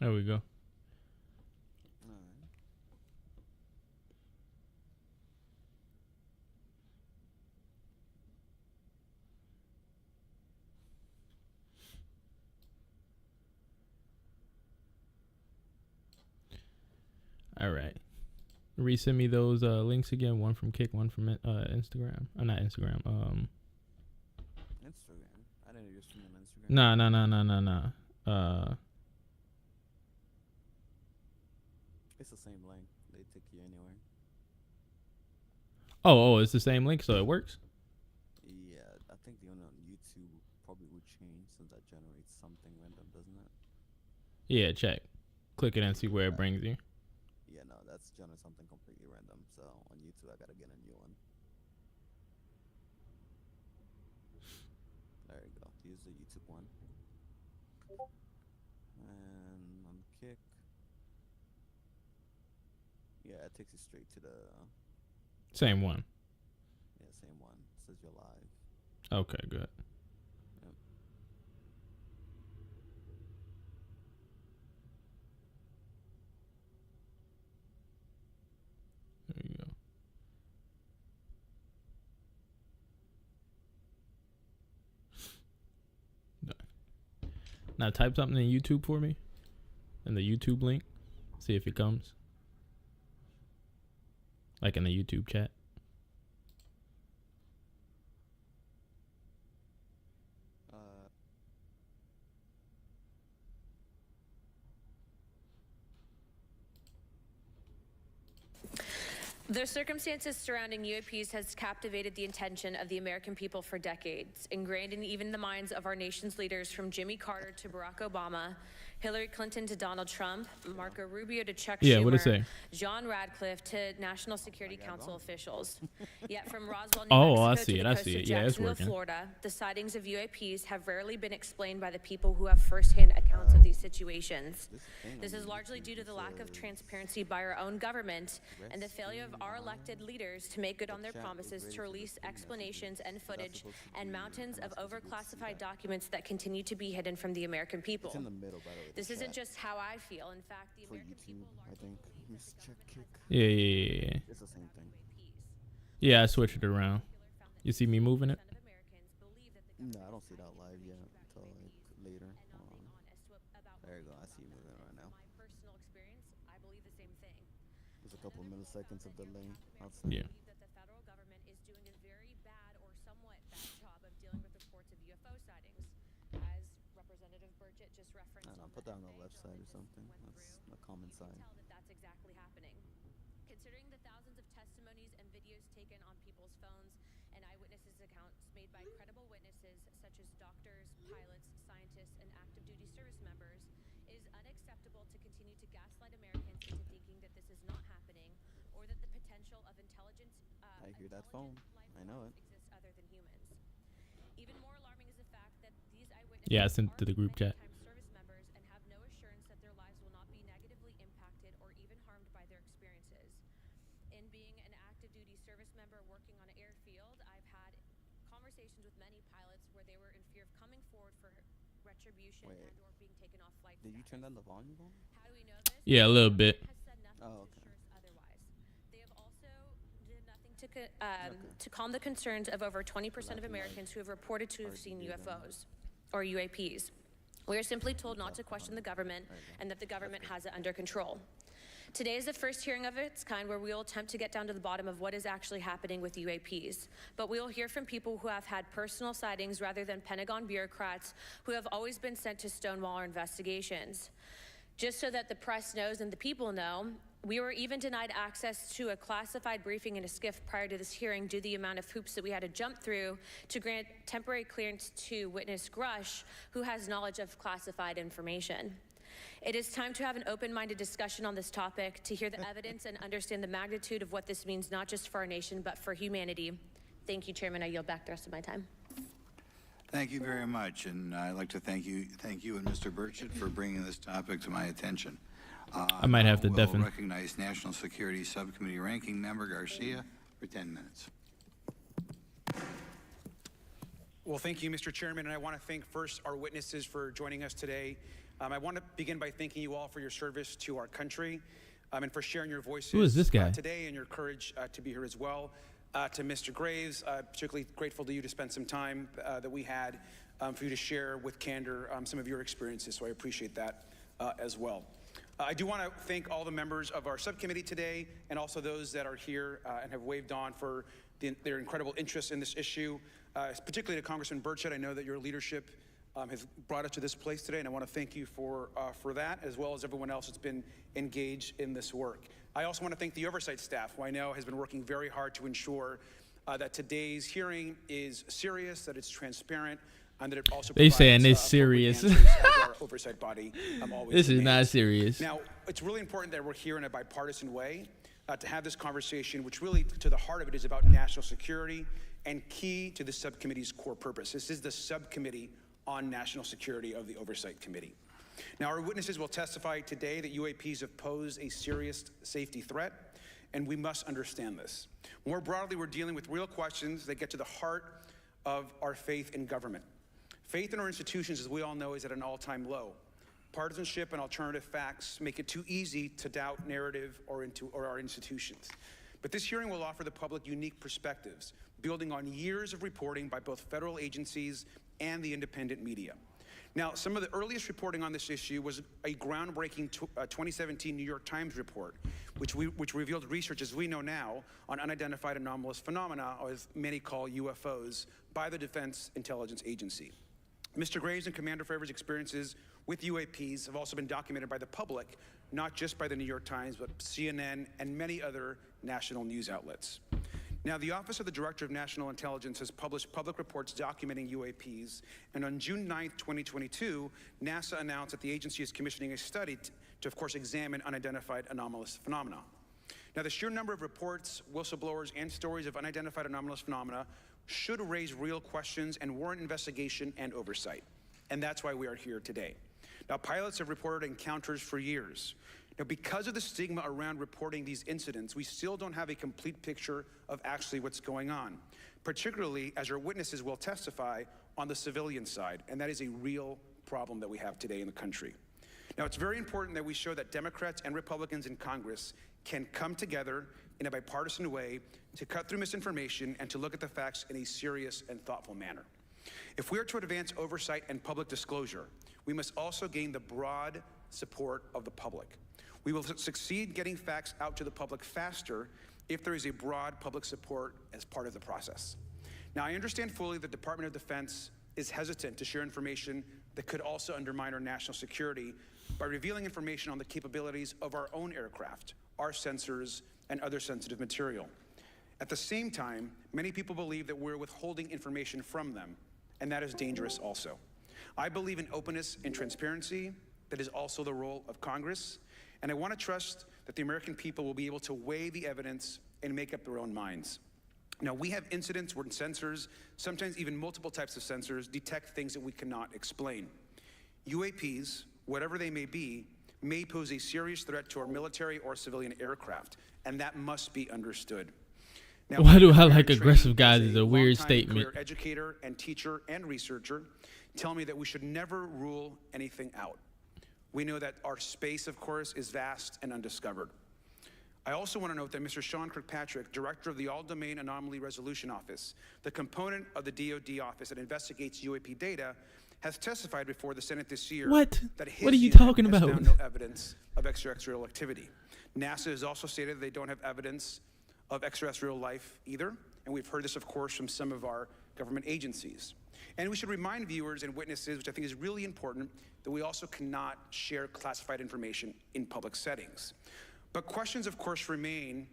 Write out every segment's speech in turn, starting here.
There we go. All right. Resend me those links again. One from Kick, one from Instagram. Not Instagram. Instagram. I didn't use from Instagram. Nah. It's the same link. They take you anywhere. Oh, it's the same link, so it works. Yeah, I think the one on YouTube probably would change since that generates something random, doesn't it? Yeah, check. Click it and see where it brings you. Yeah, no, that's generates something completely random. So on YouTube, I gotta get a new one. There you go. Use the YouTube one. And on Kick. Yeah, it takes you straight to the Same one. yeah, same one. It says you're live. Okay, good. Yep. There you go. Now type something in YouTube for me, in the YouTube link. See if it comes. Like in the YouTube chat. The circumstances surrounding UAPs has captivated the attention of the American people for decades, ingrained in even the minds of our nation's leaders from Jimmy Carter to Barack Obama, Hillary Clinton to Donald Trump, Marco Rubio to Chuck Schumer, What'd it say? John Radcliffe to National Security Council officials. Yet from Roswell, New Oh, I Mexico see to it, the I coast see of it. Yeah, it's Jacksonville, working. Florida, the sightings of UAPs have rarely been explained by the people who have firsthand accounts of these situations. This is largely due to the lack of transparency by our own government and the failure of our elected leaders to make good on their promises to release explanations and footage and mountains of overclassified documents that continue to be hidden from the American people. It's in the middle, by the way. This isn't just how I feel. In fact, the for American YouTube, people I think. Miss Check Kick. Yeah. It's the same thing. Yeah, I switched it around. You see me moving it? No, I don't see that live yet until like later. There you go. I see you moving right now. There's a couple milliseconds of delay. Yeah. That the federal government is doing a very bad or somewhat bad job of dealing with reports of UFO sightings, as Representative Burchett just referenced. I don't know, put that on the left side or something. That's the common side. Tell that that's exactly happening. Considering the thousands of testimonies and videos taken on people's phones and eyewitnesses' accounts made by credible witnesses such as doctors, pilots, scientists, and active duty service members, it is unacceptable to continue to gaslight Americans into thinking that this is not happening or that the potential of intelligence I hear that phone. I know it. exists other than humans. Even more alarming is the fact that these eyewitnesses Yeah, I sent it to the group chat. service members and have no assurance that their lives will not be negatively impacted or even harmed by their experiences. In being an active duty service member working on an airfield, I've had conversations with many pilots where they were in fear of coming forward for retribution Wait. and or being taken off flight Did you status. turn down the volume on? How do we know this? Yeah, a little bit. Has said nothing Oh, to okay. assure us otherwise. They have also did nothing to calm the concerns of over 20% of Americans who have reported to have seen UFOs or UAPs. We are simply told not to question the government and that the government has it under control. Today is the first hearing of its kind where we will attempt to get down to the bottom of what is actually happening with UAPs. But we will hear from people who have had personal sightings rather than Pentagon bureaucrats who have always been sent to stonewall our investigations. Just so that the press knows and the people know, we were even denied access to a classified briefing in a SCIF prior to this hearing due to the amount of hoops that we had to jump through to grant temporary clearance to witness Grush, who has knowledge of classified information. It is time to have an open-minded discussion on this topic, to hear the evidence and understand the magnitude of what this means, not just for our nation, but for humanity. Thank you, Chairman. I yield back the rest of my time. Thank you very much, and I'd like to thank you and Mr. Burchett for bringing this topic to my attention. I might have to We'll deafen. recognize National Security Subcommittee Ranking Member Garcia for 10 minutes. Well, thank you, Mr. Chairman, and I want to thank first our witnesses for joining us today. I want to begin by thanking you all for your service to our country and for sharing your voices Who is this guy? today and your courage to be here as well. To Mr. Graves, particularly grateful to you to spend some time that we had for you to share with candor some of your experiences, so I appreciate that as well. I do want to thank all the members of our subcommittee today and also those that are here and have waved on for their incredible interest in this issue, particularly to Congressman Burchett. I know that your leadership has brought us to this place today, and I want to thank you for that, as well as everyone else that's been engaged in this work. I also want to thank the oversight staff, who I know has been working very hard to ensure that today's hearing is serious, that it's transparent, and that it also They provides, saying it's appropriate serious. answers as our oversight body always This is not demands. serious. Now, it's really important that we're here in a bipartisan way to have this conversation, which really, to the heart of it, is about national security and key to the subcommittee's core purpose. This is the subcommittee on national security of the Oversight Committee. Now, our witnesses will testify today that UAPs have posed a serious safety threat, and we must understand this. More broadly, we're dealing with real questions that get to the heart of our faith in government. Faith in our institutions, as we all know, is at an all-time low. Partisanship and alternative facts make it too easy to doubt narrative or our institutions. But this hearing will offer the public unique perspectives, building on years of reporting by both federal agencies and the independent media. Now, some of the earliest reporting on this issue was a groundbreaking 2017 New York Times report, which revealed research, as we know now, on unidentified anomalous phenomena, or as many call UFOs, by the Defense Intelligence Agency. Mr. Graves and Commander Favor's experiences with UAPs have also been documented by the public, not just by the New York Times, but CNN and many other national news outlets. Now, the Office of the Director of National Intelligence has published public reports documenting UAPs, and on June 9th, 2022, NASA announced that the agency is commissioning a study to, of course, examine unidentified anomalous phenomena. Now, the sheer number of reports, whistleblowers, and stories of unidentified anomalous phenomena should raise real questions and warrant investigation and oversight, and that's why we are here today. Now, pilots have reported encounters for years. Now, because of the stigma around reporting these incidents, we still don't have a complete picture of actually what's going on, particularly as our witnesses will testify on the civilian side, and that is a real problem that we have today in the country. Now, it's very important that we show that Democrats and Republicans in Congress can come together in a bipartisan way to cut through misinformation and to look at the facts in a serious and thoughtful manner. If we are to advance oversight and public disclosure, we must also gain the broad support of the public. We will succeed getting facts out to the public faster if there is a broad public support as part of the process. Now, I understand fully the Department of Defense is hesitant to share information that could also undermine our national security by revealing information on the capabilities of our own aircraft, our sensors, and other sensitive material. At the same time, many people believe that we're withholding information from them, and that is dangerous also. I believe in openness and transparency. That is also the role of Congress, and I want to trust that the American people will be able to weigh the evidence and make up their own minds. Now, we have incidents where sensors, sometimes even multiple types of sensors, detect things that we cannot explain. UAPs, whatever they may pose a serious threat to our military or civilian aircraft, and that must be understood. Now, Why do I military like training aggressive guys as is a weird longtime statement. career educator and teacher and researcher tell me that we should never rule anything out. We know that our space, of course, is vast and undiscovered. I also want to note that Mr. Sean Kirkpatrick, director of the All-Domain Anomaly Resolution Office, the component of the DoD office that investigates UAP data, has testified before the Senate this year What? that his What are you unit talking has about? found no evidence of extraterrestrial activity. NASA has also stated that they don't have evidence of extraterrestrial life either, and we've heard this, of course, from some of our government agencies. And we should remind viewers and witnesses, which I think is really important, that we also cannot share classified information in public settings. But questions, of course, remain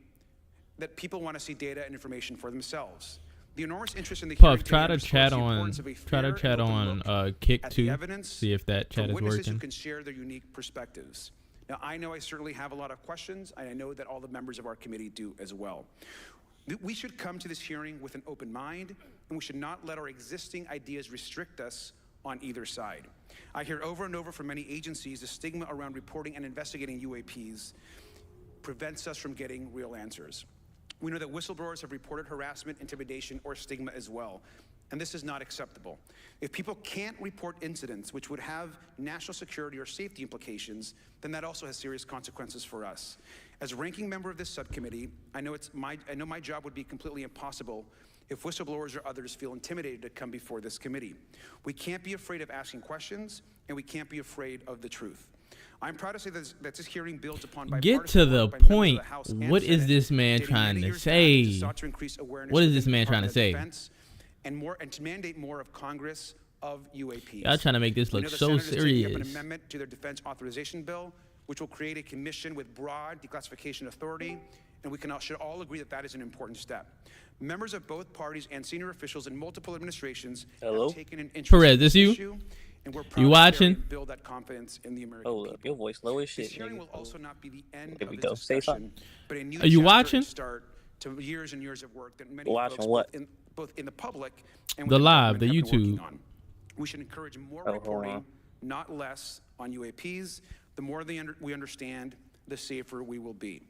that people want to see data and information for themselves. The enormous interest in the Puff, hearing try today to underscores chat the on importance of a try to fair chat and open on look Kick at the 2. evidence See if that chat from is witnesses who working. can share their unique perspectives. Now, I know I certainly have a lot of questions, and I know that all the members of our committee do as well. We should come to this hearing with an open mind, and we should not let our existing ideas restrict us on either side. I hear over and over from many agencies the stigma around reporting and investigating UAPs prevents us from getting real answers. We know that whistleblowers have reported harassment, intimidation, or stigma as well. and this is not acceptable. If people can't report incidents which would have national security or safety implications, then that also has serious consequences for us. As ranking member of this subcommittee, I know my job would be completely impossible if whistleblowers or others feel intimidated to come before this committee. We can't be afraid of asking questions, and we can't be afraid of the truth. I'm proud to say that this hearing builds upon Get to the point. What is this man trying to say? What is this man trying to say? And to mandate more of Congress of UAPs. Y'all trying to make this look so Senators taking up an serious. amendment to their defense authorization bill, which will create a commission with broad declassification authority, and we should all agree that that is an important step. Members of both parties and senior officials in multiple administrations have taken an interest Perez, in this this you? issue, and we're proud You to watching? build that confidence in the American Hold people. up, your voice low as This shit, hearing nigga. will also not be the end Here of we the go. Say discussion, something. but a new Are you chapter watching? and start to years and years of work that many Watching folks what? both in the public and The within live, government the have been working YouTube. on. We should encourage more Oh, hold reporting, on. not less, on UAPs. The more we understand, the safer we will be.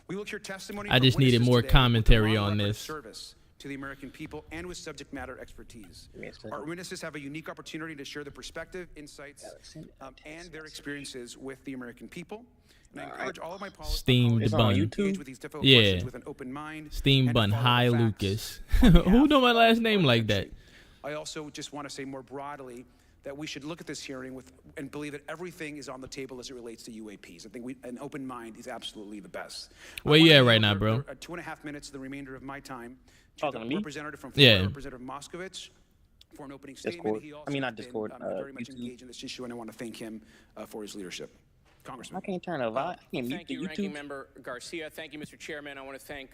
We will hear testimony. I from just needed witnesses more today with a commentary long on record of this. service to the American people and with subject matter expertise. Give me a second. Our witnesses have a unique opportunity to share their perspective, insights, and their experiences with the American people. And I encourage all of my Steamed It's on bun. YouTube? engage with these difficult Yeah. questions with an open mind. Steam and to bun. follow Hi, the facts Lucas. on behalf Who know my of last name our like that? country. I also just want to say more broadly that we should look at this hearing and believe that everything is on the table as it relates to UAPs. I think an open mind is absolutely the best. I Where you wanna at yield right now, the- bro? 2.5 minutes, the remainder of my time, to Talking the to me? representative from Yeah. Florida, Representative Moskovich, for an opening statement. Discord. He I also mean, not has been, Discord, very much YouTube. engaged in this issue, and I want to thank him for his leadership. Congressman. I can't turn a vibe. I can't mute Thank the you, Ranking YouTube. Member Garcia. Thank you, Mr. Chairman. I want to thank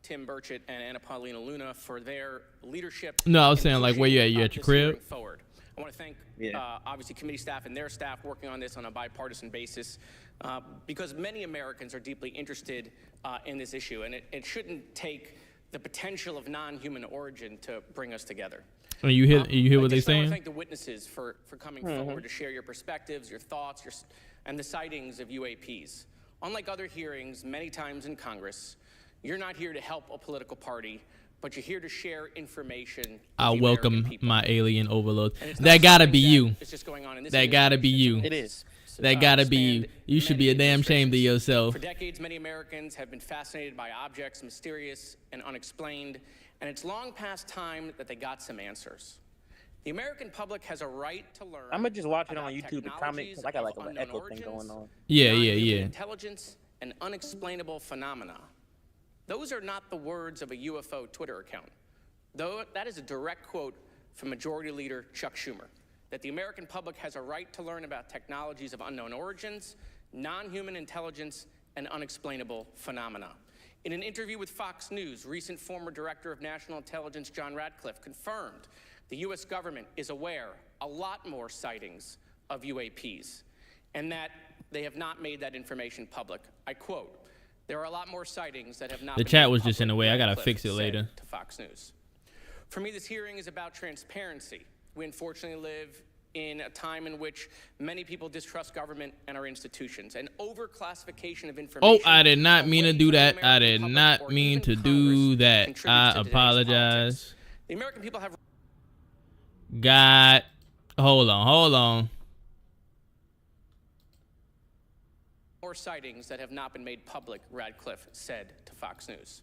Tim Burchett and Anna Paulina Luna for their leadership. No, I was in saying, like, where you at? pushing, You at your this crib? hearing Forward. I want to thank, Yeah. obviously, committee staff and their staff working on this on a bipartisan basis, because many Americans are deeply interested in this issue, and it shouldn't take the potential of non-human origin to bring us together. And you hear what they I saying? want to thank the witnesses for coming forward to share your perspectives, your thoughts, and the sightings of UAPs. Unlike other hearings, many times in Congress, you're not here to help a political party, but you're here to share information with I the welcome American people. my alien overload. And it's That not gotta something be that you. is just going on in this That gotta be you. administration. It is. That gotta be you. spanned You should be a many damn shame to administrations. yourself. For decades, many Americans have been fascinated by objects mysterious and unexplained, and it's long past time that they got some answers. The American public has a right to learn. I'ma just watch it on about YouTube and comment, 'cause technologies I got like of an unknown echo thing origins, going on. Yeah, yeah, non-human yeah. Intelligence and unexplainable phenomena. Those are not the words of a UFO Twitter account. Though that is a direct quote from Majority Leader Chuck Schumer, that the American public has a right to learn about technologies of unknown origins, non-human intelligence, and unexplainable phenomena. In an interview with Fox News, recent former Director of National Intelligence John Radcliffe confirmed the U.S. government is aware a lot more sightings of UAPs, and that they have not made that information public. I quote, "There are a lot more sightings that have not The been chat made was just in the public," way. I gotta Radcliffe fix it said later. to Fox News. For me, this hearing is about transparency. We unfortunately live in a time in which many people distrust government and our institutions, and overclassification of information. Oh, I did not mean to away do from the that. I American did public not or mean even to do Congress that. contributes I to today's apologize. politics. The American people have God, hold on. more sightings that have not been made public, Radcliffe said to Fox News.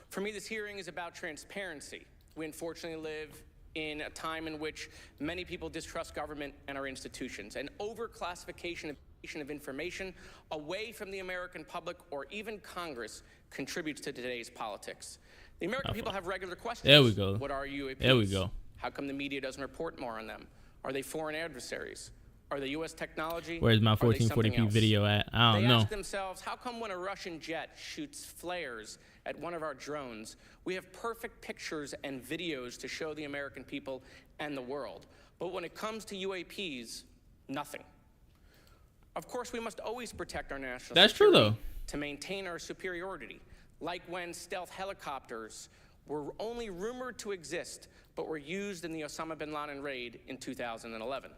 For me, this hearing is about transparency. We unfortunately live in a time in which many people distrust government and our institutions, and overclassification of information away from the American public or even Congress contributes to today's politics. The American people have regular questions. There we go. What are UAPs? There we go. How come the media doesn't report more on them? Are they foreign adversaries? Are they U.S. technology? Where's my Are they something 1440p else? video at? I They don't know. ask themselves, how come when a Russian jet shoots flares at one of our drones, we have perfect pictures and videos to show the American people and the world? But when it comes to UAPs, nothing. Of course, we must always protect our national That's true, security though. to maintain our superiority, like when stealth helicopters were only rumored to exist, but were used in the Osama bin Laden raid in 2011.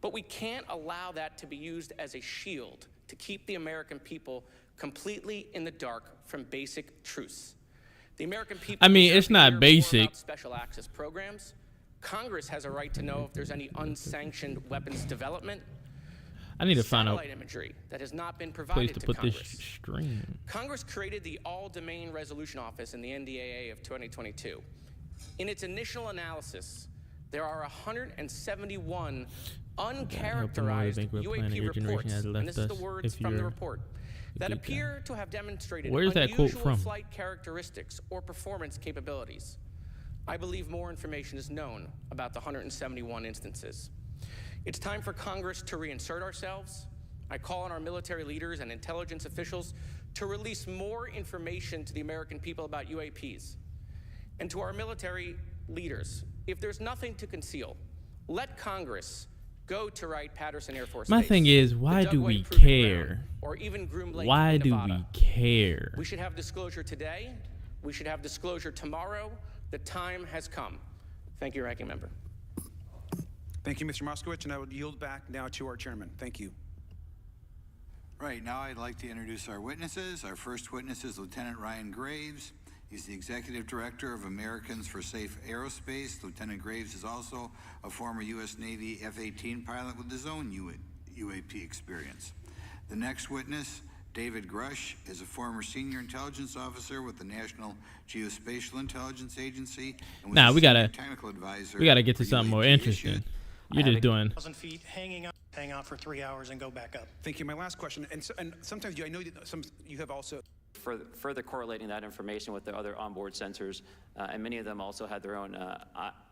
But we can't allow that to be used as a shield to keep the American people completely in the dark from basic truths. The American people. I mean, deserve it's to not hear more basic. about special access programs. Congress has a right to know if there's any unsanctioned weapons development. I need to find out Satellite imagery that has not been a place provided to to put this Congress. stream. Congress created the All-Domain Resolution Office in the NDAA of 2022. In its initial analysis, there are 171 uncharacterized banquet plan of UAP your generation reports, has and left this is the us words if from the you're report, that good guy. appear to have demonstrated Where's that quote unusual from? flight characteristics or performance capabilities. I believe more information is known about the 171 instances. It's time for Congress to reinsert ourselves. I call on our military leaders and intelligence officials to release more information to the American people about UAPs. And to our military leaders, if there's nothing to conceal, let Congress go to Wright-Patterson Air Force My Base, thing is, the why do Dugway we Proving care? Ground, or even Groom Lake Why in do Nevada. we care? We should have disclosure today. We should have disclosure tomorrow. The time has come. Thank you, Ranking Member. Thank you, Mr. Moskowitz, and I would yield back now to our chairman. Thank you. Right, now I'd like to introduce our witnesses. Our first witness is Lieutenant Ryan Graves. He's the Executive Director of Americans for Safe Aerospace. Lieutenant Graves is also a former U.S. Navy F-18 pilot with his own UAP experience. The next witness, David Grush, is a former senior intelligence officer with the National Geospatial Intelligence Agency. And was Nah, a we gotta- senior technical advisor We got to get to for something more UAP interesting. issues. You're just doing. 1,000 feet, hang out for 3 hours and go back up. Thank you. My last question, and sometimes I know that you have also. Further correlating that information with the other onboard sensors, and many of them also had their own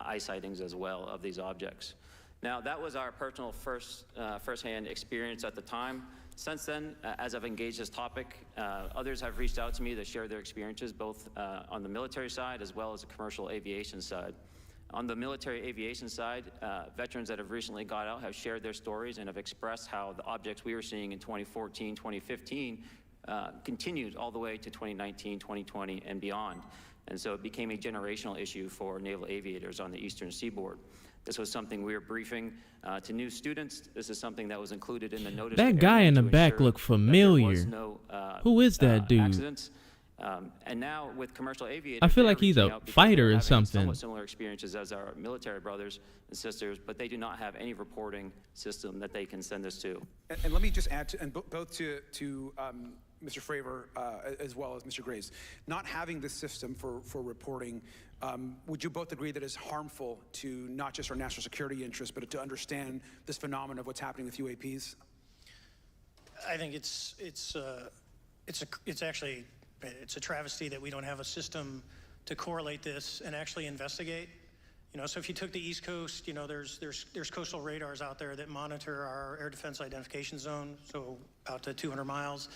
eye sightings as well of these objects. Now, that was our personal firsthand experience at the time. Since then, as I've engaged this topic, others have reached out to me to share their experiences, both on the military side as well as the commercial aviation side. On the military aviation side, veterans that have recently got out have shared their stories and have expressed how the objects we were seeing in 2014, 2015 continued all the way to 2019, 2020, and beyond. And so it became a generational issue for naval aviators on the eastern seaboard. This was something we were briefing to new students. This is something that was included in the notice. That to guy in the everyone to back ensure looked that there familiar. was no, Who is that dude? Accidents. And now with commercial aviators, I feel they're like he's reaching a out because fighter they're or having something. Somewhat similar experiences as our military brothers and sisters, but they do not have any reporting system that they can send us to. And let me just add, both to Mr. Fravor as well as Mr. Graves, not having this system for reporting, would you both agree that it's harmful to not just our national security interests, but to understand this phenomenon of what's happening with UAPs? I think it's actually a travesty that we don't have a system to correlate this and actually investigate. You know, so if you took the East Coast, you know, there's coastal radars out there that monitor our air defense identification zone, so out to 200 miles.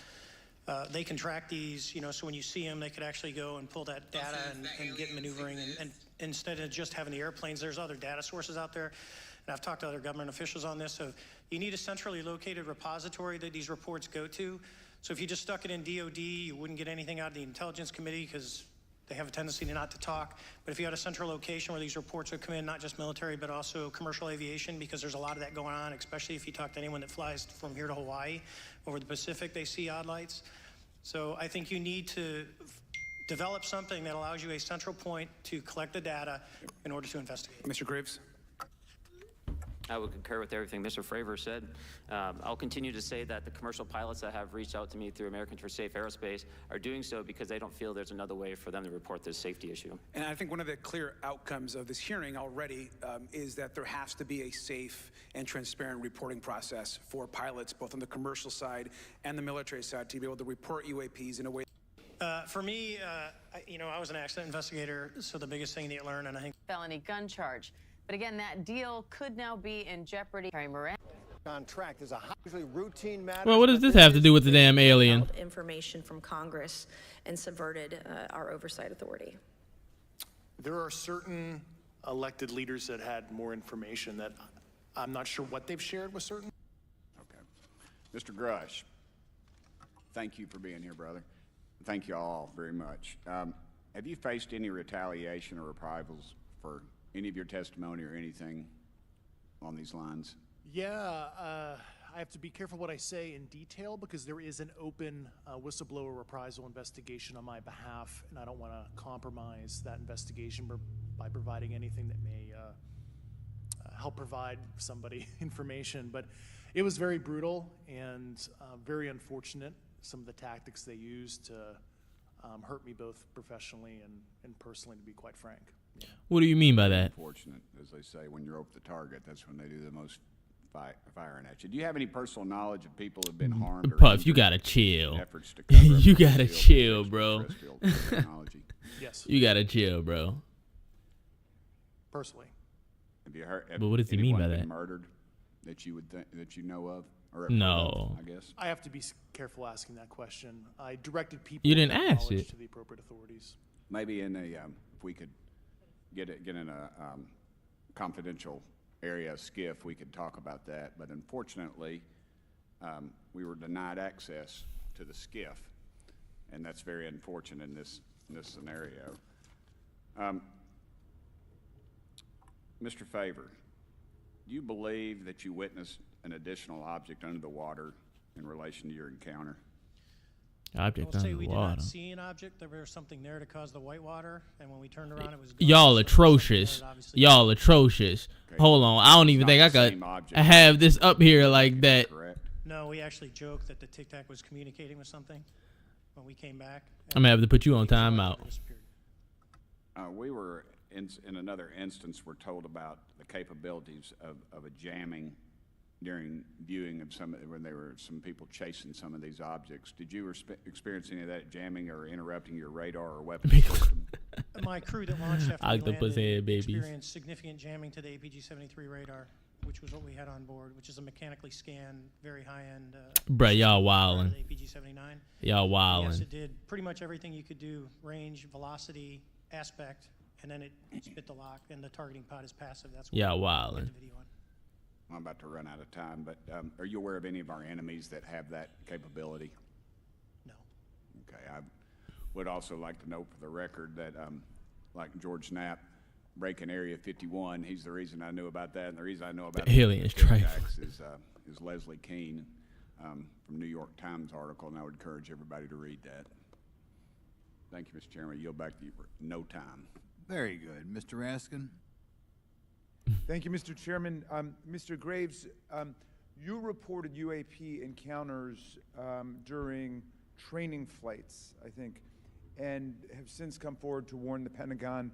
They can track these, you know, so when you see them, they could actually go and pull that data and get maneuvering. And instead of just having the airplanes, there's other data sources out there. And I've talked to other government officials on this. So you need a centrally located repository that these reports go to. So if you just stuck it in DOD, you wouldn't get anything out of the Intelligence Committee because they have a tendency to not to talk. But if you had a central location where these reports would come in, not just military, but also commercial aviation, because there's a lot of that going on, especially if you talk to anyone that flies from here to Hawaii, over the Pacific, they see odd lights. So I think you need to develop something that allows you a central point to collect the data in order to investigate. Mr. Graves? I would concur with everything Mr. Fravor said. I'll continue to say that the commercial pilots that have reached out to me through Americans for Safe Aerospace are doing so because they don't feel there's another way for them to report this safety issue. And I think one of the clear outcomes of this hearing already is that there has to be a safe and transparent reporting process for pilots, both on the commercial side and the military side, to be able to report UAPs in a way. For me, I was an accident investigator, so the biggest thing that you learn, and I think felony gun charge. But again, that deal could now be in jeopardy. Contract is a highly routine matter. Well, what does this have to do with the damn alien? Information from Congress and subverted our oversight authority. There are certain elected leaders that had more information that I'm not sure what they've shared with certain. Okay. Mr. Grush, thank you for being here, brother. Thank you all very much. Have you faced any retaliation or reprisals for any of your testimony or anything on these lines? Yeah, I have to be careful what I say in detail because there is an open whistleblower reprisal investigation on my behalf, and I don't want to compromise that investigation by providing anything that may help provide somebody information. But it was very brutal and very unfortunate, some of the tactics they used to hurt me both professionally and personally, to be quite frank. Yeah. What do you mean by that? Unfortunate, as they say, when you're over the target, that's when they do the most firing at you. Do you have any personal knowledge of people who've been harmed? Or Puff, you gotta chill. Efforts to cover up You gotta chill, bro. Yes. You gotta chill, bro. Personally. Have you heard? But what does he mean by that? Murdered that you would that you know of? Or No. I guess. I have to be careful asking that question. I directed people. You didn't with ask knowledge it. to the appropriate authorities. Maybe in a if we could get in a confidential area, SCIF, we could talk about that. But unfortunately, we were denied access to the SCIF, and that's very unfortunate in this scenario. Mr. Favor, do you believe that you witnessed an additional object under the water in relation to your encounter? Object I'll say under we the did water. not see an object. There was something there to cause the whitewater, and when we turned around, it was gone. Y'all So atrocious. obviously- Y'all atrocious. Okay. Hold on. I don't even It's think not I the could same object. have this up here like that. Correct. No, we actually joked that the Tic Tac was communicating with something when we came back. I'm gonna have to put you on timeout. We were in another instance. We're told about the capabilities of a jamming during viewing of when there were some people chasing some of these objects. Did you experience any of that jamming or interrupting your radar or weapon system? My crew that launched after we Octopus landed head babies. experienced significant jamming to the APG-73 radar, which was what we had on board, which is a mechanically scanned, very high-end Bruh, y'all part of wildin'. the APG-79. Y'all Yes, wildin'. it did pretty much everything you could do: range, velocity, aspect, and then it spit the lock. And the targeting pod is passive. That's what Yeah, we wildin'. put the video on. I'm about to run out of time, but are you aware of any of our enemies that have that capability? No. Okay, I would also like to note for the record that, like George Knapp, breaking Area 51, he's the reason I knew about that, and the reason I know about The aliens Tic trifling. Tacs is Leslie Keene from New York Times article, and I would encourage everybody to read that. Thank you, Mr. Chairman. I yield back to you for no time. Very good. Mr. Raskin? Thank you, Mr. Chairman. Mr. Graves, you reported UAP encounters during training flights, I think, and have since come forward to warn the Pentagon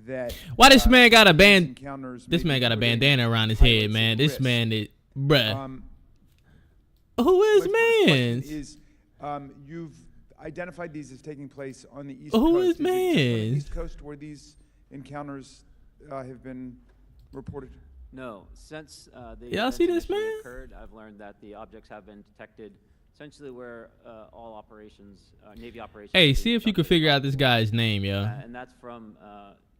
that Why this man got a these band? encounters This may man be got a putting bandana around his pilots head, man. at This risk. man is, bruh. Who My is first question man? is, you've identified these as taking place on the East Who Coast. is it just on the mans? East Coast where these encounters have been reported? No, since the Y'all events see this, initially man? occurred, I've learned that the objects have been detected essentially where all operations, Navy operations. Hey, are see being if you can conducted figure out this on guy's name, yo. board. And that's from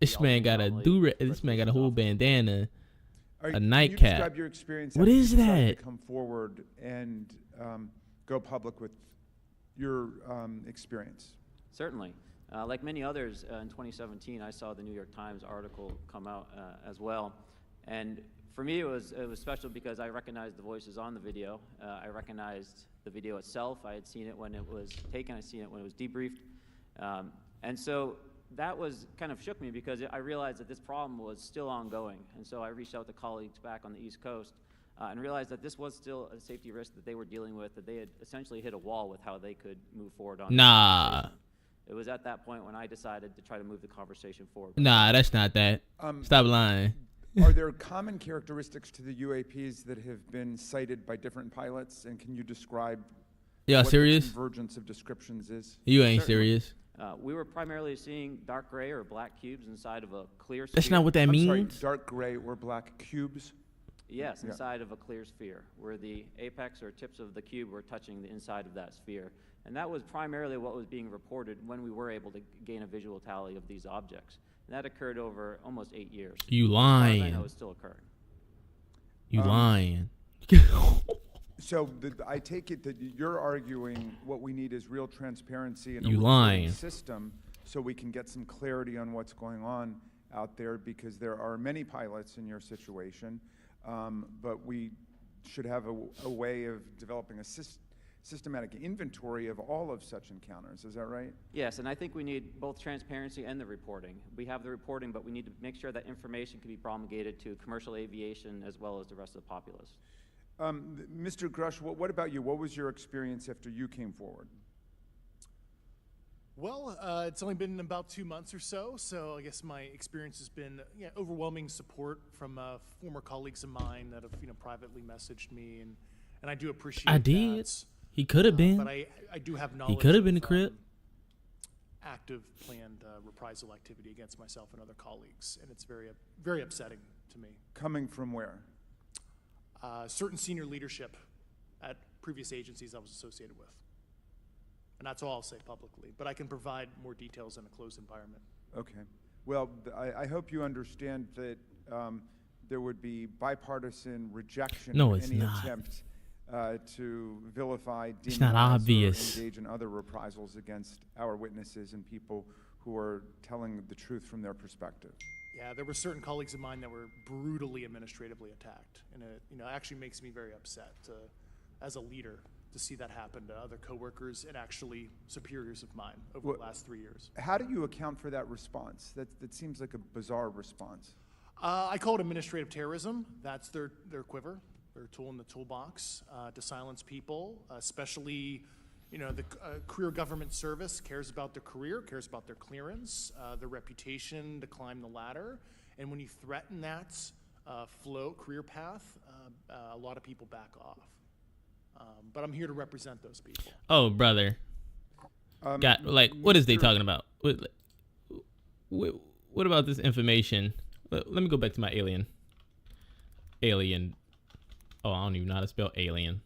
This the man got a Albany do. Anomaly This man got a Resolution whole Office. bandana, Are a you- Can you nightcap. describe your experience What after you is decided that? to come forward and go public with your experience? Certainly. Like many others, in 2017, I saw the New York Times article come out as well. And for me, it was special because I recognized the voices on the video. I recognized the video itself. I had seen it when it was taken. I seen it when it was debriefed. And so that was kind of shook me because I realized that this problem was still ongoing. And so I reached out to colleagues back on the East Coast and realized that this was still a safety risk that they were dealing with, that they had essentially hit a wall with how they could move forward on this Nah. conversation. It was at that point when I decided to try to move the conversation forward. Nah, that's not that. Stop lying. Are there common characteristics to the UAPs that have been cited by different pilots, and can you describe Y'all what serious? the convergence of descriptions is? You ain't Certainly. serious. We were primarily seeing dark gray or black cubes inside of a clear sphere. That's not what that I'm means. sorry, dark gray or black cubes? Yes, Yeah. inside of a clear sphere, where the apex or tips of the cube were touching the inside of that sphere. And that was primarily what was being reported when we were able to gain a visual tally of these objects. And that occurred over almost 8 years. You As far as I lying. know, it's still occurring. You lying. So I take it that you're arguing what we need is real transparency in a You reporting lying. system so we can get some clarity on what's going on out there, because there are many pilots in your situation, but we should have a way of developing a systematic inventory of all of such encounters. Is that right? Yes, and I think we need both transparency and the reporting. We have the reporting, but we need to make sure that information can be promulgated to commercial aviation as well as the rest of the populace. Mr. Grush, what about you? What was your experience after you came forward? Well, it's only been about 2 months or so, so I guess my experience has been overwhelming support from former colleagues of mine that have privately messaged me, and I do appreciate that. I did. He could have been. But I do have knowledge. He could have been the of, crib. Active planned reprisal activity against myself and other colleagues, and it's very upsetting to me. Coming from where? Certain senior leadership at previous agencies I was associated with. And that's all I'll say publicly, but I can provide more details in a closed environment. Okay. Well, I hope you understand that there would be bipartisan rejection of any attempt to vilify, demonize, or engage in other reprisals against our witnesses and people who are telling the truth from their perspective. Yeah, there were certain colleagues of mine that were brutally administratively attacked, and it actually makes me very upset as a leader to see that happen to other coworkers and actually superiors of mine over the last 3 years. How do you account for that response? That seems like a bizarre response. I call it administrative terrorism. That's their quiver, their tool in the toolbox to silence people, especially the career government service cares about their career, cares about their clearance, their reputation to climb the ladder. And when you threaten that career path, a lot of people back off. But I'm here to represent those people. Oh, brother. What is they talking about? What about this information? Let me go back to my alien. Oh, I don't even know how to spell alien.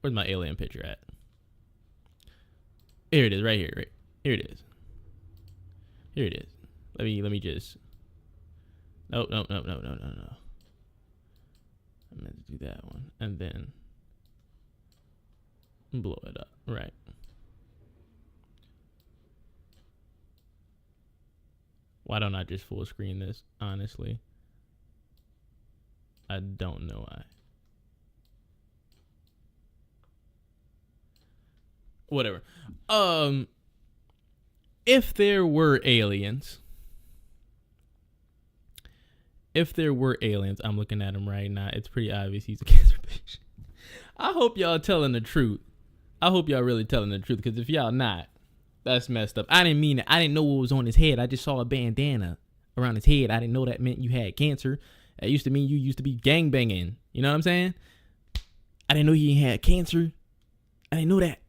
Where's my alien picture at? Here it is, right here. Right here it is. Here it is. Let me just. No. I meant to do that one and then blow it up. Right. Why don't I just full screen this? Honestly, I don't know why. Whatever. If there were aliens, I'm looking at him right now. It's pretty obvious he's a cancer patient. I hope y'all telling the truth. I hope y'all really telling the truth, because if y'all not, that's messed up. I didn't mean it. I didn't know what was on his head. I just saw a bandana around his head. I didn't know that meant you had cancer. That used to mean you used to be gangbanging. You know what I'm saying? I didn't know he had cancer. I didn't know that.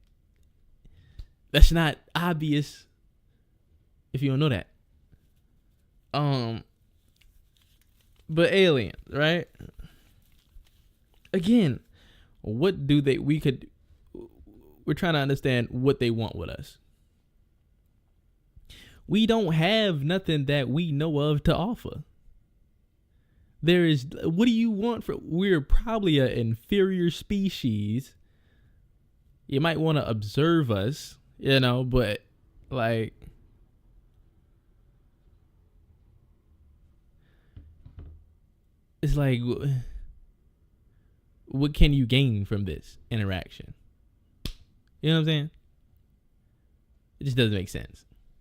That's not obvious if you don't know that. But aliens, right? Again, we're trying to understand what they want with us. We don't have nothing that we know of to offer. What do you want we're probably an inferior species. You might want to observe us, but it's like, what can you gain from this interaction? You know what I'm saying? It just doesn't make sense.